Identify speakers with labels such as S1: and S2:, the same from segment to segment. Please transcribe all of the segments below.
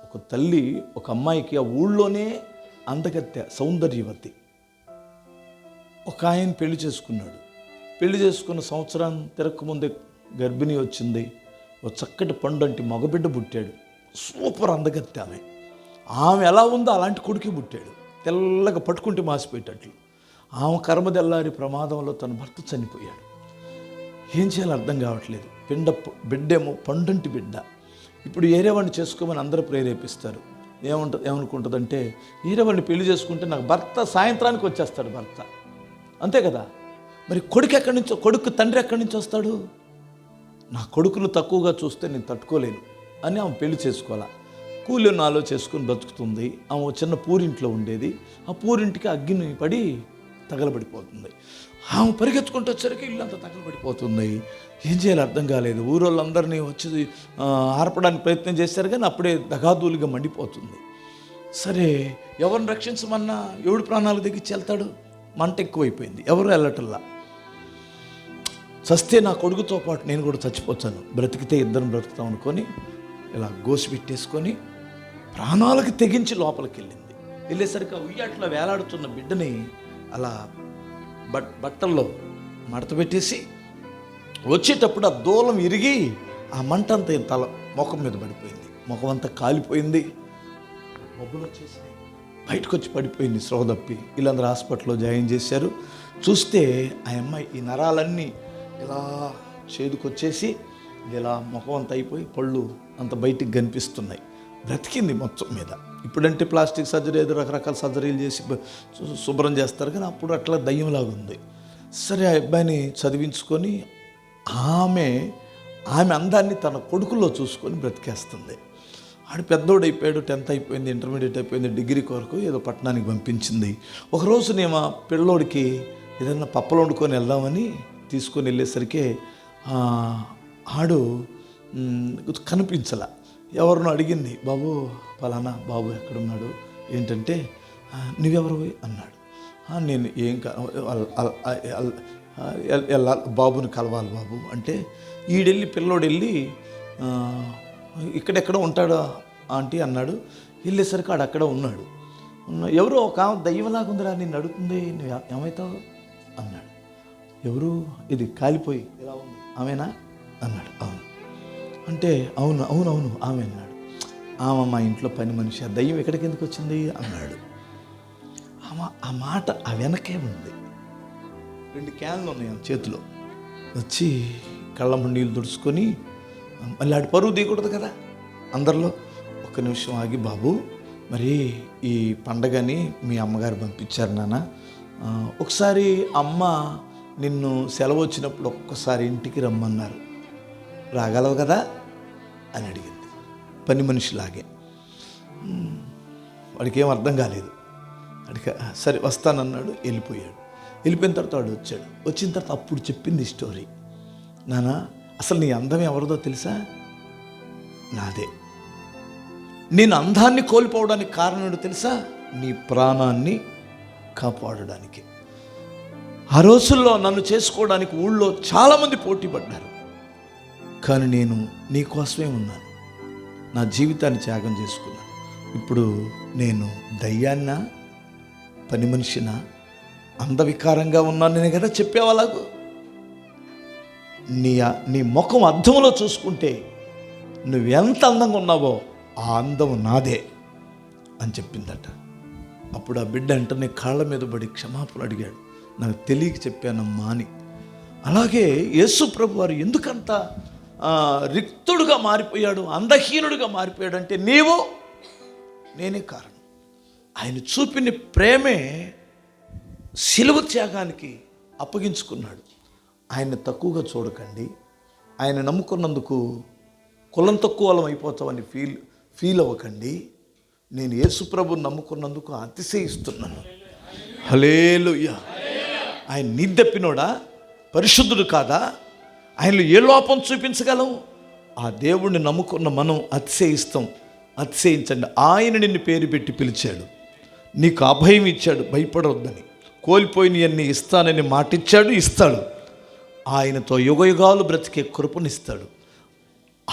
S1: ఒక తల్లి ఒక అమ్మాయికి ఆ ఊళ్ళోనే అందగత్తె సౌందర్యవతి ఒక ఆయన పెళ్లి చేసుకున్నాడు. పెళ్లి చేసుకున్న సంవత్సరం తిరగకముందే గర్భిణి వచ్చింది. ఒక చక్కటి పండంటి మగబిడ్డ పుట్టాడు. సూపర్ అందగత్తె ఆమె. ఆమె ఎలా ఉందో అలాంటి కొడుకు పుట్టాడు. తెల్లగా పట్టుకుంటే మాసిపోయేటట్లు. ఆమె కర్మదెల్లారి ప్రమాదంలో తన భర్త చనిపోయాడు. ఏం చేయాలో అర్థం కావట్లేదు. బిడ్డేమో పండంటి బిడ్డ. ఇప్పుడు ఏరేవాడిని చేసుకోమని అందరూ ప్రేరేపిస్తారు. ఏమనుకుంటుందంటే ఏరేవాడిని పెళ్లి చేసుకుంటే నాకు భర్త సాయంత్రానికి వచ్చేస్తాడు భర్త, అంతే కదా. మరి కొడుకు తండ్రి ఎక్కడి నుంచి వస్తాడు? నా కొడుకును తక్కువగా చూస్తే నేను తట్టుకోలేను అని ఆమె పెళ్లి చేసుకోవాలా. కూలి నాలో చేసుకుని బ్రతుకుతుంది. ఆమె చిన్న పూరింట్లో ఉండేది. ఆ పూరింటికి అగ్గిని పడి తగలబడిపోతుంది. ఆమె పరిగెత్తుకుంటూ వచ్చరికి ఇల్లంతా తగలబడిపోతుంది. ఏం చేయాలో అర్థం కాలేదు. ఊరోళ్ళందరినీ వచ్చి ఆర్పడానికి ప్రయత్నం చేశారు, కానీ అప్పుడే దగాదూలుగా మండిపోతుంది. సరే, ఎవరిని రక్షించమన్నా ఎవడు ప్రాణాలు దిగిచ్చి వెళ్తాడు? మంట ఎక్కువైపోయింది. ఎవరు వెళ్ళటల్లా. చస్తే నా కొడుకుతో పాటు నేను కూడా చచ్చిపోతాను, బ్రతికితే ఇద్దరం బ్రతుకుతాం అనుకొని ఇలా గోసి పెట్టేసుకొని ప్రాణాలకు తెగించి లోపలికి వెళ్ళింది. వెళ్ళేసరికి ఆ ఉయ్యాట్లో వేలాడుతున్న బిడ్డని అలా బట్టల్లో మడత పెట్టేసి వచ్చేటప్పుడు ఆ దూలం ఇరిగి ఆ మంట అంతా తల ముఖం మీద పడిపోయింది. ముఖం అంతా కాలిపోయింది. మొబ్బులు వచ్చేసి బయటకు వచ్చి పడిపోయింది స్పృహ తప్పి. వీళ్ళందరూ హాస్పిటల్లో జాయిన్ చేశారు. చూస్తే ఆ అమ్మాయి ఈ నరాలన్నీ ఇలా చేదుకొచ్చేసి ఇలా ముఖం అంతా అయిపోయి పళ్ళు అంత బయటికి కనిపిస్తున్నాయి. బ్రతికింది మొత్తం మీద. ఇప్పుడంటే ప్లాస్టిక్ సర్జరీ ఏదో రకరకాల సర్జరీలు చేసి శుభ్రం చేస్తారు, కానీ అప్పుడు అట్లా దయ్యంలాగా ఉంది. సరే, ఆ అబ్బాయిని చదివించుకొని ఆమె అందాన్ని తన కొడుకుల్లో చూసుకొని బ్రతికేస్తుంది. ఆడు పెద్దోడు అయిపోయాడు, 10th అయిపోయింది, ఇంటర్మీడియట్ అయిపోయింది, డిగ్రీ కొరకు ఏదో పట్టణానికి పంపించింది. ఒకరోజు నేను పిల్లోడికి ఏదైనా పప్పలు వండుకొని వెళ్దామని తీసుకొని వెళ్ళేసరికి ఆడు కనిపించలా. ఎవరినో అడిగింది, బాబు పలానా బాబు ఎక్కడున్నాడు ఏంటంటే, నువ్వెవరు అన్నాడు. నేను ఏం బాబుని కలవాలి బాబు అంటే, ఈడెళ్ళి పిల్లోడు వెళ్ళి ఇక్కడెక్కడ ఉంటాడా ఆంటీ అన్నాడు. వెళ్ళేసరికి ఆడు అక్కడ ఉన్నాడు. ఎవరో ఒక దయ్యంలాగా ఉందిరా నిన్ను అడుగుతుంది, నువ్వు ఏమవుతావు అన్నాడు. ఎవరు? ఇది కాలిపోయి ఎలా ఉంది ఆమెనా అన్నాడు. అవును అంటే, అవును అవును అవును ఆమె అన్నాడు. ఆమె మా ఇంట్లో పని మనిషి. ఆ దయ్యం ఎక్కడికి ఎందుకు వచ్చింది అన్నాడు. ఆ మాట ఆ వెనకే ఉంది. 2 క్యాన్లు ఉన్నాయి ఆమె చేతిలో. వచ్చి కళ్ళమ్మ నీళ్ళు తుడుచుకొని మళ్ళీ ఆడి పరువు దిగకూడదు కదా అందరిలో. ఒక్క నిమిషం ఆగి, బాబు మరి ఈ పండగని మీ అమ్మగారు పంపించారు నాన్న, ఒకసారి అమ్మ నిన్ను సెలవు వచ్చినప్పుడు ఒక్కసారి ఇంటికి రమ్మన్నారు, రాగలవు కదా అని అడిగింది. పని మనిషిలాగే. వాడికి ఏం అర్థం కాలేదు. సరే వస్తానన్నాడు. వెళ్ళిపోయాడు. వెళ్ళిపోయిన తర్వాత వాడు వచ్చాడు. వచ్చిన తర్వాత అప్పుడు చెప్పింది స్టోరీ. నాన్న, అసలు నీ అందం ఎవరిదో తెలుసా? నాదే. నేను అందాన్ని కోల్పోవడానికి కారణం ఏంటో తెలుసా? నీ ప్రాణాన్ని కాపాడడానికి. ఆ రోజుల్లో నన్ను చేసుకోవడానికి ఊళ్ళో చాలామంది పోటీ పడ్డారు, కానీ నేను నీ కోసమే ఉన్నాను. నా జీవితాన్ని త్యాగం చేసుకున్నాను. ఇప్పుడు నేను దయ్యాన్నా పని మనిషినా అందవికారంగా ఉన్నాను నేను కదా చెప్పేవాళ్ళకు. నీ ముఖం అద్దంలో చూసుకుంటే నువ్వెంత అందంగా ఉన్నావో ఆ అందం నాదే అని చెప్పిందట. అప్పుడు ఆ బిడ్డ వెంటనే కాళ్ళ మీద పడి క్షమాపణ అడిగాడు, నాకు తెలియక చెప్పానమ్మా అని. అలాగే యేసు ప్రభు వారు ఎందుకంత రిక్తుడుగా మారిపోయాడు, అందహీనుడిగా మారిపోయాడు అంటే నేనే కారణం. ఆయన చూపిన ప్రేమే శిలువ త్యాగానికి అప్పగించుకున్నాడు. ఆయన తక్కువగా చూడకండి. ఆయన నమ్ముకున్నందుకు కులం తక్కువ వాళ్ళం అయిపోతామని ఫీల్ అవ్వకండి. నేను యేసు ప్రభుని నమ్ముకున్నందుకు అతిశయిస్తున్నాను. హల్లెలూయా. ఆయన నిద్దెప్పినోడా? పరిశుద్ధుడు కాదా? ఆయనలో ఏ లోపం చూపించగలం? ఆ దేవుణ్ణి నమ్ముకున్న మనం అతిశయించండి. ఆయన నిన్ను పేరు పెట్టి పిలిచాడు, నీకు అభయం ఇచ్చాడు, భయపడవద్దని. కోల్పోయినవన్నీ ఇస్తానని మాటిచ్చాడు, ఇస్తాడు. ఆయనతో యుగయుగాలు బ్రతికే కృపనిస్తాడు.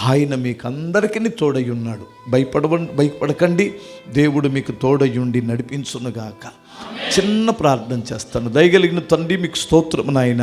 S1: ఆయన మీకు అందరికీ తోడై ఉన్నాడు. భయపడకండి, దేవుడు మీకు తోడయ్యుండి నడిపించునుగాక. చిన్న ప్రార్థన చేస్తాను. దయగలిగిన తండ్రి, మీకు స్తోత్రం నాయన.